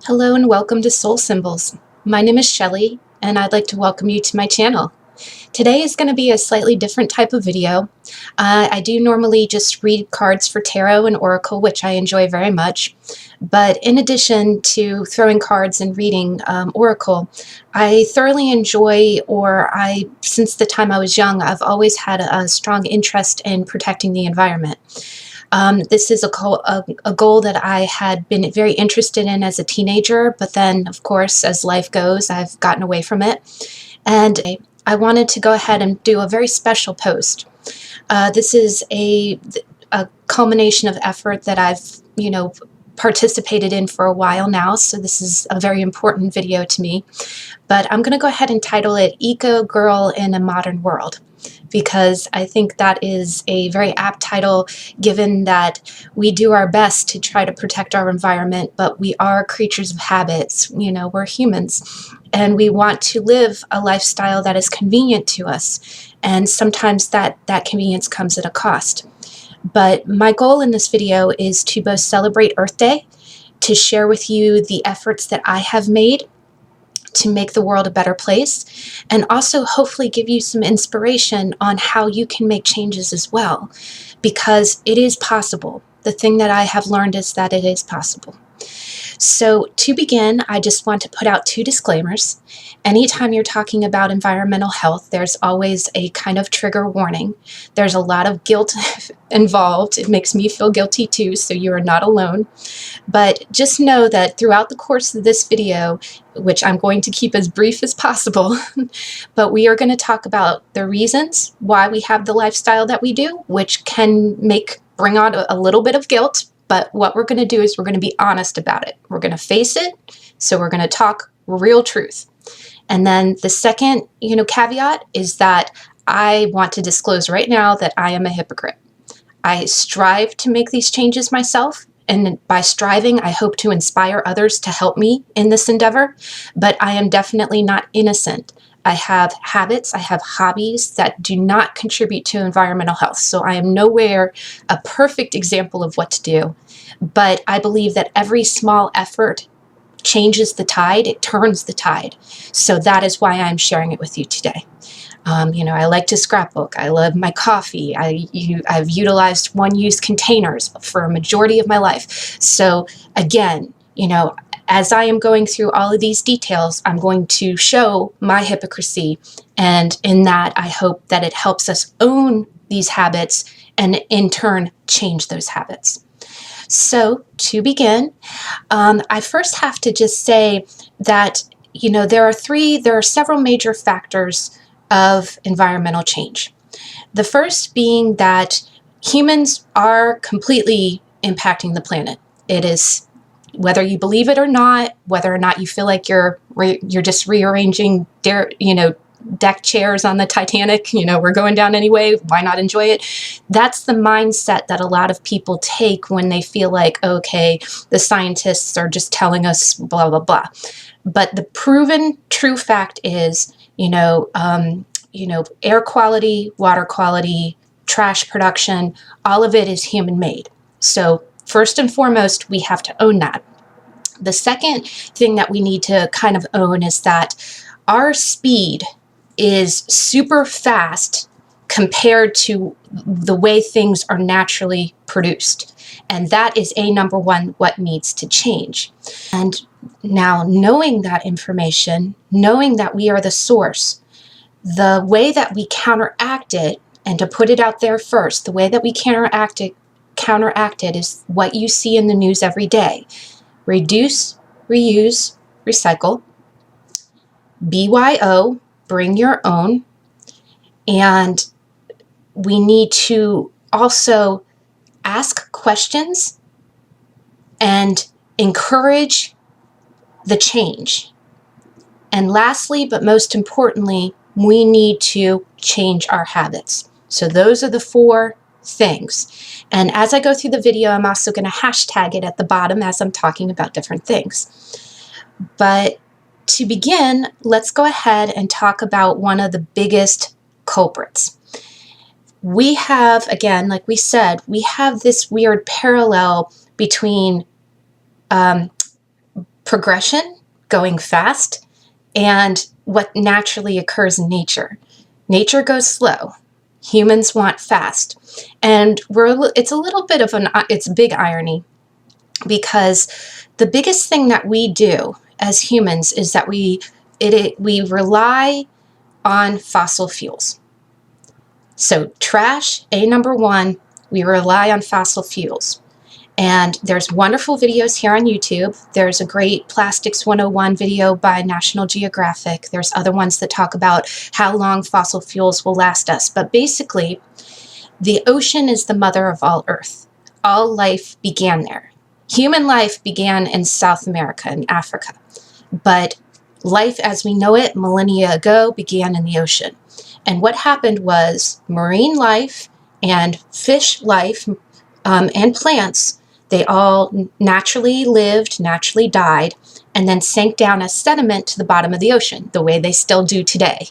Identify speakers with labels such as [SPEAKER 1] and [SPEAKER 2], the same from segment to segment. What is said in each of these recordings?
[SPEAKER 1] Hello and welcome to Soul Symbols. My name is Shelly and I'd like to welcome you to my channel. Today is going to be a slightly different type of video. I do normally just read cards for tarot and oracle, which I enjoy very much. But in addition to throwing cards and reading oracle, I thoroughly enjoy, since the time I was young, I've always had a strong interest in protecting the environment. This is a goal that I had been very interested in as a teenager, but then, of course, as life goes, I've gotten away from it. And I wanted to go ahead and do a very special post. This is a culmination of effort that I've, participated in for a while now, so this is a very important video to me. But I'm going to go ahead and title it Eco Girl in a Modern World, because I think that is a very apt title, given that we do our best to try to protect our environment, but we are creatures of habits. We're humans, and we want to live a lifestyle that is convenient to us, and sometimes that convenience comes at a cost. But my goal in this video is to both celebrate Earth Day, to share with you the efforts that I have made to make the world a better place, and also hopefully give you some inspiration on how you can make changes as well, because it is possible. The thing that I have learned is that it is possible. So to begin, I just want to put out two disclaimers. Anytime you're talking about environmental health, there's always a kind of trigger warning. There's a lot of guilt involved. It makes me feel guilty too, so you are not alone. But just know that throughout the course of this video, which I'm going to keep as brief as possible, but we are going to talk about the reasons why we have the lifestyle that we do, which can bring on a little bit of guilt. But what we're going to do is we're going to be honest about it. We're going to face it. So we're going to talk real truth. And then the second, caveat is that I want to disclose right now that I am a hypocrite. I strive to make these changes myself. And by striving, I hope to inspire others to help me in this endeavor. But I am definitely not innocent. I have habits, I have hobbies that do not contribute to environmental health. So I am nowhere a perfect example of what to do. But I believe that every small effort changes the tide, it turns the tide. So that is why I'm sharing it with you today. I like to scrapbook. I love my coffee. I've utilized one-use containers for a majority of my life. So again, as I am going through all of these details, I'm going to show my hypocrisy. And in that, I hope that it helps us own these habits and in turn change those habits. So to begin, I first have to just say that, there are several major factors of environmental change. The first being that humans are completely impacting the planet. It is, whether you believe it or not, whether or not you feel like you're just rearranging deck chairs on the Titanic, we're going down anyway, why not enjoy it? That's the mindset that a lot of people take when they feel like, okay, the scientists are just telling us blah, blah, blah. But the proven true fact is, air quality, water quality, trash production, all of it is human made. So first and foremost, we have to own that. The second thing that we need to kind of own is that our speed is super fast compared to the way things are naturally produced. And that is number one, what needs to change. And now, knowing that information, knowing that we are the source, the way that we counteract it, and to put it out there first, the way that we counteract it is what you see in the news every day. Reduce, reuse, recycle. BYO, bring your own. And we need to also ask questions and encourage the change. And lastly, but most importantly, we need to change our habits. So those are the four things. And as I go through the video, I'm also going to hashtag it at the bottom as I'm talking about different things. But to begin, let's go ahead and talk about one of the biggest culprits. We have, again, like we said, we have this weird parallel between progression, going fast, and what naturally occurs in nature. Nature goes slow. Humans want fast. And it's a little bit of it's a big irony, because the biggest thing that we do as humans is that we rely on fossil fuels. So trash, number one, we rely on fossil fuels. And there's wonderful videos here on YouTube. There's a great Plastics 101 video by National Geographic. There's other ones that talk about how long fossil fuels will last us. But basically, the ocean is the mother of all Earth. All life began there. Human life began in South America and Africa. But life as we know it millennia ago began in the ocean. And what happened was marine life and fish life and plants, they all naturally lived, naturally died, and then sank down as sediment to the bottom of the ocean, the way they still do today.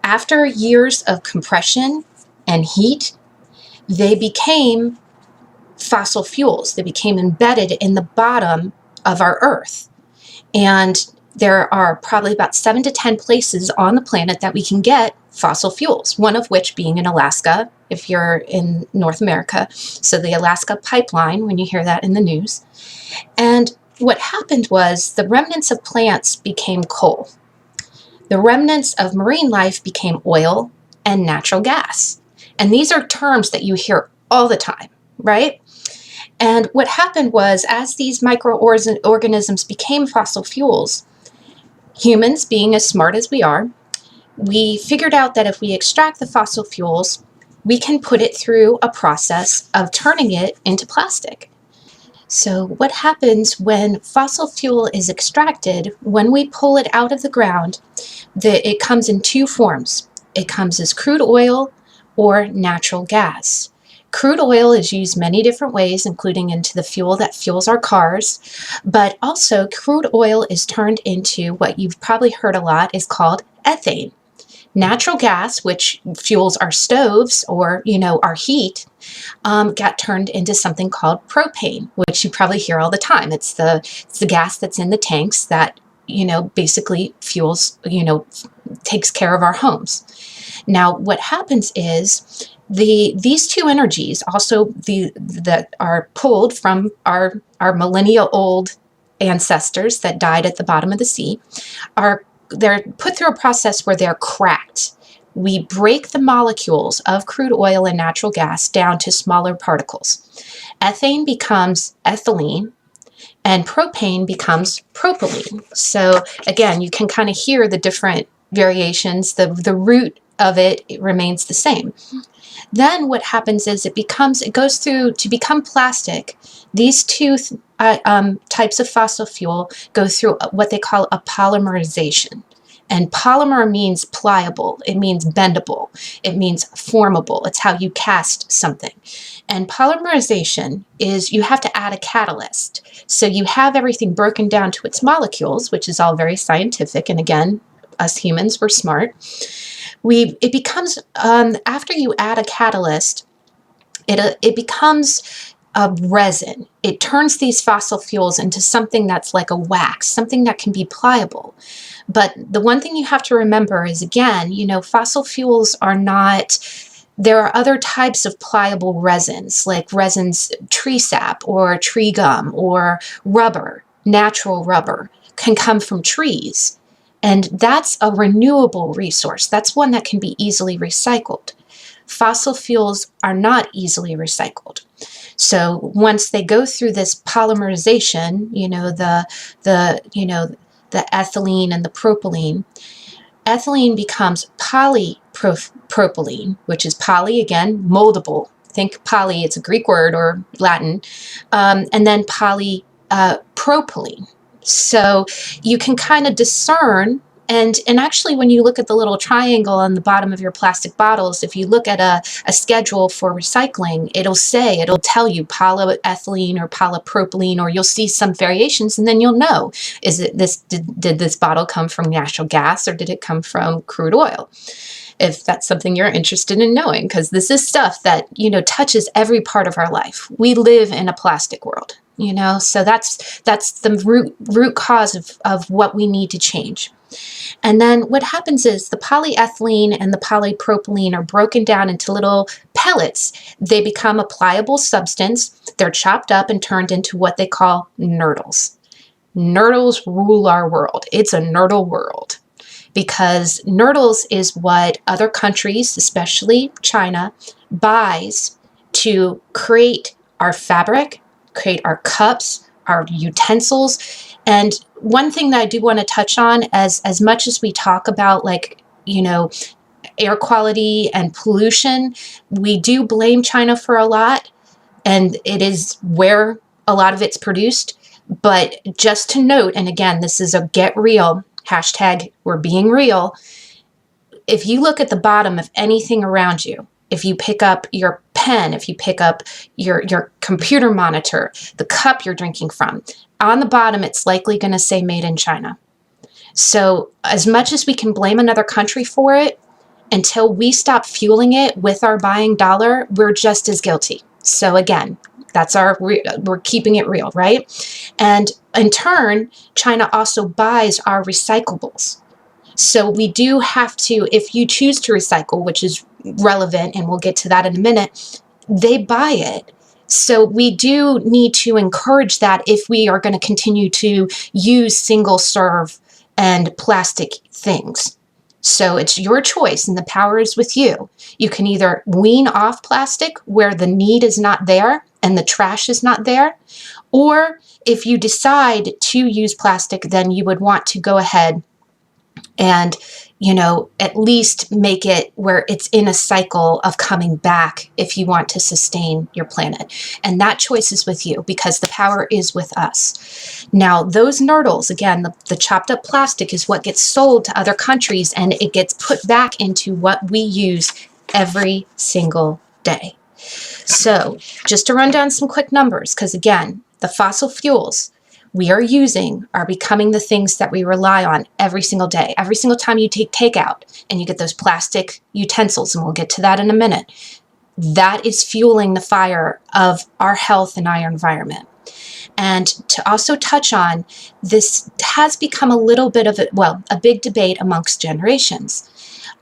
[SPEAKER 1] After years of compression and heat, they became fossil fuels. They became embedded in the bottom of our Earth. And there are probably about 7 to 10 places on the planet that we can get fossil fuels, one of which being in Alaska, if you're in North America. So the Alaska pipeline, when you hear that in the news. And what happened was the remnants of plants became coal. The remnants of marine life became oil and natural gas. And these are terms that you hear all the time, right? And what happened was, as these microorganisms became fossil fuels, humans, being as smart as we are, we figured out that if we extract the fossil fuels, we can put it through a process of turning it into plastic. So what happens when fossil fuel is extracted, when we pull it out of the ground, it comes in two forms. It comes as crude oil or natural gas. Crude oil is used many different ways, including into the fuel that fuels our cars, but also crude oil is turned into what you've probably heard a lot is called ethane. Natural gas, which fuels our stoves or, our heat, got turned into something called propane, which you probably hear all the time. It's the gas that's in the tanks that, basically fuels, takes care of our homes. Now, what happens is these two energies, also that are pulled from our millennia-old ancestors that died at the bottom of the sea, they're put through a process where they're cracked. We break the molecules of crude oil and natural gas down to smaller particles. Ethane becomes ethylene, and propane becomes propylene. So again, you can kind of hear the different variations. The root of it remains the same. Then what happens is it goes through to become plastic. These two types of fossil fuel go through what they call a polymerization. And polymer means pliable. It means bendable. It means formable. It's how you cast something. And polymerization is you have to add a catalyst. So you have everything broken down to its molecules, which is all very scientific. And again, us humans, we're smart. It becomes, after you add a catalyst, it becomes a resin. It turns these fossil fuels into something that's like a wax, something that can be pliable. But the one thing you have to remember is, again, fossil fuels are not, there are other types of pliable resins, like resins, tree sap or tree gum or rubber, natural rubber can come from trees. And that's a renewable resource. That's one that can be easily recycled. Fossil fuels are not easily recycled. So once they go through this polymerization, the ethylene and the propylene, ethylene becomes polypropylene, which is poly, again, moldable. Think poly, it's a Greek word or Latin, and then polypropylene. So you can kind of discern, and actually when you look at the little triangle on the bottom of your plastic bottles, if you look at a schedule for recycling, it'll tell you polyethylene or polypropylene, or you'll see some variations, and then you'll know, did this bottle come from natural gas or did it come from crude oil? if that's something you're interested in knowing, because this is stuff that, touches every part of our life. We live in a plastic world, so that's the root cause of what we need to change. And then what happens is the polyethylene and the polypropylene are broken down into little pellets. They become a pliable substance. They're chopped up and turned into what they call nurdles. Nurdles rule our world. It's a nurdle world, because nurdles is what other countries, especially China, buys to create our fabric, create our cups, our utensils. And one thing that I do want to touch on, as much as we talk about, like, air quality and pollution, we do blame China for a lot, and it is where a lot of it's produced. But just to note, and again, this is a get real, hashtag we're being real. If you look at the bottom of anything around you, if you pick up your pen, if you pick up your computer monitor, the cup you're drinking from, on the bottom, it's likely going to say made in China. So as much as we can blame another country for it, until we stop fueling it with our buying dollar, we're just as guilty. So again, we're keeping it real, right? And in turn, China also buys our recyclables. So we do have to, if you choose to recycle, which is relevant, and we'll get to that in a minute, they buy it. So we do need to encourage that if we are going to continue to use single serve and plastic things. So it's your choice, and the power is with you. You can either wean off plastic where the need is not there and the trash is not there, or if you decide to use plastic, then you would want to go ahead and, at least make it where it's in a cycle of coming back if you want to sustain your planet. And that choice is with you, because the power is with us. Now, those nurdles, again, the chopped up plastic is what gets sold to other countries, and it gets put back into what we use every single day. So just to run down some quick numbers, because again, the fossil fuels we are using are becoming the things that we rely on every single day. Every single time you take takeout and you get those plastic utensils, and we'll get to that in a minute, that is fueling the fire of our health and our environment. And to also touch on, this has become a little bit of a big debate amongst generations.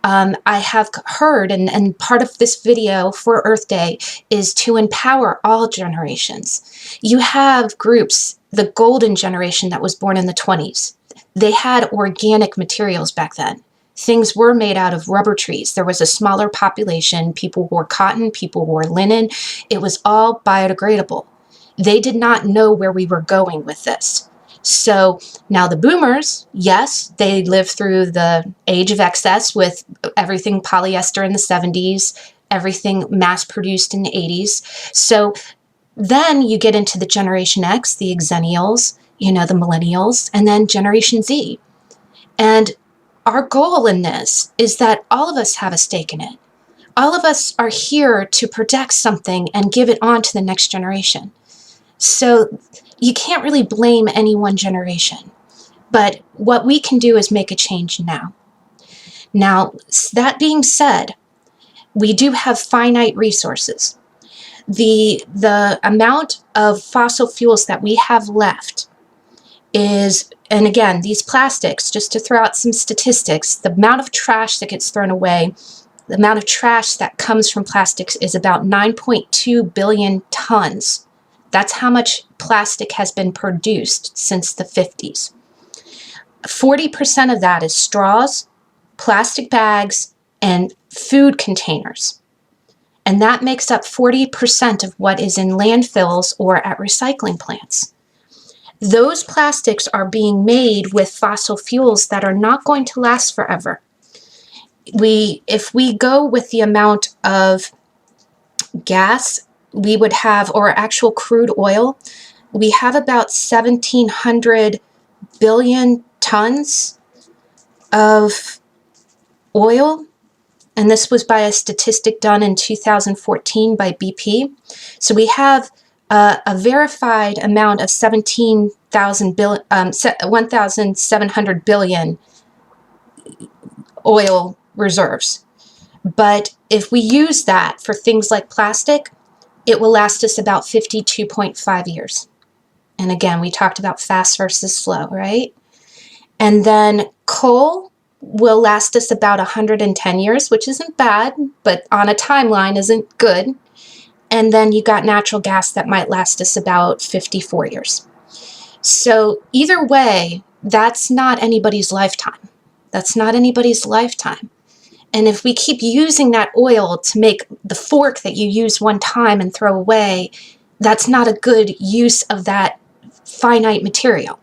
[SPEAKER 1] I have heard, and part of this video for Earth Day is to empower all generations. You have groups, the golden generation that was born in the 20s. They had organic materials back then. Things were made out of rubber trees. There was a smaller population. People wore cotton, people wore linen. It was all biodegradable. They did not know where we were going with this. So now the boomers, yes, they lived through the age of excess with everything polyester in the 70s, everything mass produced in the 80s. So then you get into the Generation X, the Xennials, the millennials, and then Generation Z. And our goal in this is that all of us have a stake in it. All of us are here to protect something and give it on to the next generation. So you can't really blame any one generation. But what we can do is make a change now. Now, that being said, we do have finite resources. The amount of fossil fuels that we have left is, and again, these plastics, just to throw out some statistics, the amount of trash that gets thrown away, the amount of trash that comes from plastics is about 9.2 billion tons. That's how much plastic has been produced since the 50s. 40% of that is straws, plastic bags, and food containers. And that makes up 40% of what is in landfills or at recycling plants. Those plastics are being made with fossil fuels that are not going to last forever. If we go with the amount of gas we would have, or actual crude oil, we have about 1,700 billion tons of oil. And this was by a statistic done in 2014 by BP. So we have a verified amount of 1,700 billion oil reserves. But if we use that for things like plastic, it will last us about 52.5 years. And again, we talked about fast versus slow, right? And then coal will last us about 110 years, which isn't bad, but on a timeline isn't good. And then you got natural gas that might last us about 54 years. So either way, that's not anybody's lifetime. That's not anybody's lifetime. And if we keep using that oil to make the fork that you use one time and throw away, that's not a good use of that finite material.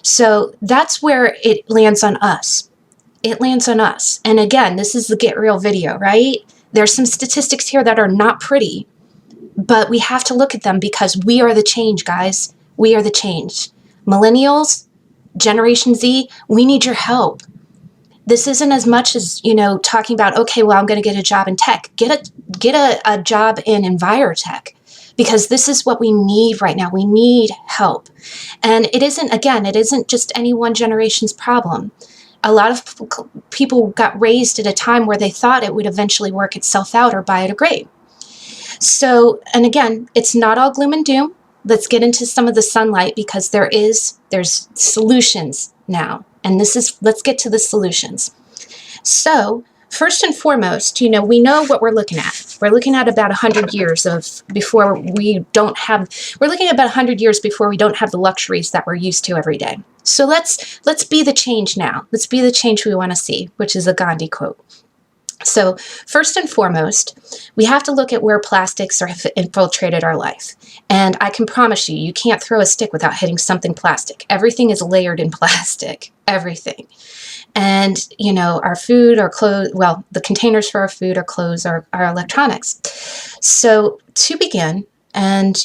[SPEAKER 1] So that's where it lands on us. It lands on us. And again, this is the Get Real video, right? There's some statistics here that are not pretty, but we have to look at them because we are the change, guys. We are the change. Millennials, Generation Z, we need your help. This isn't as much as, talking about, okay, well, I'm going to get a job in tech. Get a job in envirotech, because this is what we need right now. We need help. And it isn't just any one generation's problem. A lot of people got raised at a time where they thought it would eventually work itself out or biodegrade. So, and again, it's not all gloom and doom. Let's get into some of the sunlight, because there's solutions now. And let's get to the solutions. So first and foremost, we know what we're looking at. We're looking at about 100 years before we don't have the luxuries that we're used to every day. So let's be the change now. Let's be the change we want to see, which is a Gandhi quote. So first and foremost, we have to look at where plastics have infiltrated our life. And I can promise you, you can't throw a stick without hitting something plastic. Everything is layered in plastic, everything. And, our food, our clothes, well, the containers for our food, our clothes, our electronics. So to begin, and,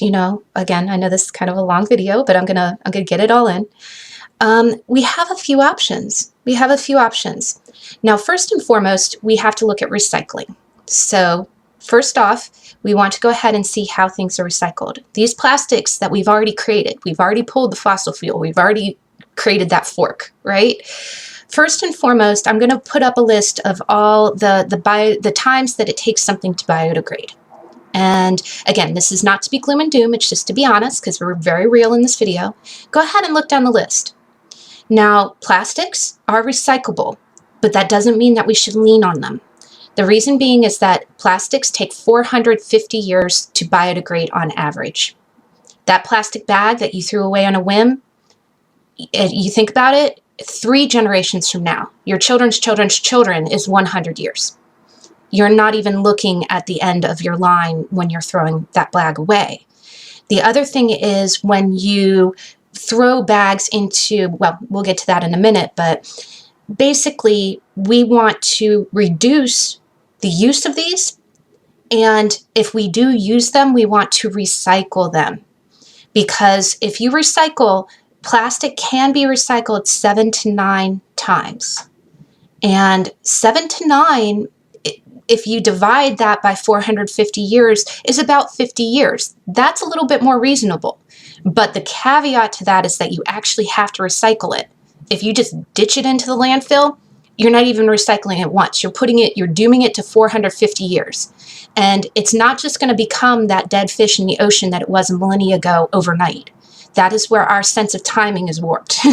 [SPEAKER 1] again, I know this is kind of a long video, but I'm gonna get it all in. We have a few options. Now, first and foremost, we have to look at recycling. So first off, we want to go ahead and see how things are recycled. These plastics that we've already created, we've already pulled the fossil fuel, we've already created that fork, right? First and foremost, I'm going to put up a list of all the times that it takes something to biodegrade. And again, this is not to be gloom and doom, it's just to be honest, because we're very real in this video. Go ahead and look down the list. Now, plastics are recyclable, but that doesn't mean that we should lean on them. The reason being is that plastics take 450 years to biodegrade on average. That plastic bag that you threw away on a whim, you think about it, 3 generations from now, your children's children's children is 100 years. You're not even looking at the end of your line when you're throwing that bag away. The other thing is when you throw bags into, well, we'll get to that in a minute, but basically we want to reduce the use of these. And if we do use them, we want to recycle them. Because if you recycle, plastic can be recycled 7 to 9 times. And 7 to 9, if you divide that by 450 years, is about 50 years. That's a little bit more reasonable. But the caveat to that is that you actually have to recycle it. If you just ditch it into the landfill, you're not even recycling it once. You're dooming it to 450 years. And it's not just going to become that dead fish in the ocean that it was a millennia ago overnight. That is where our sense of timing is warped.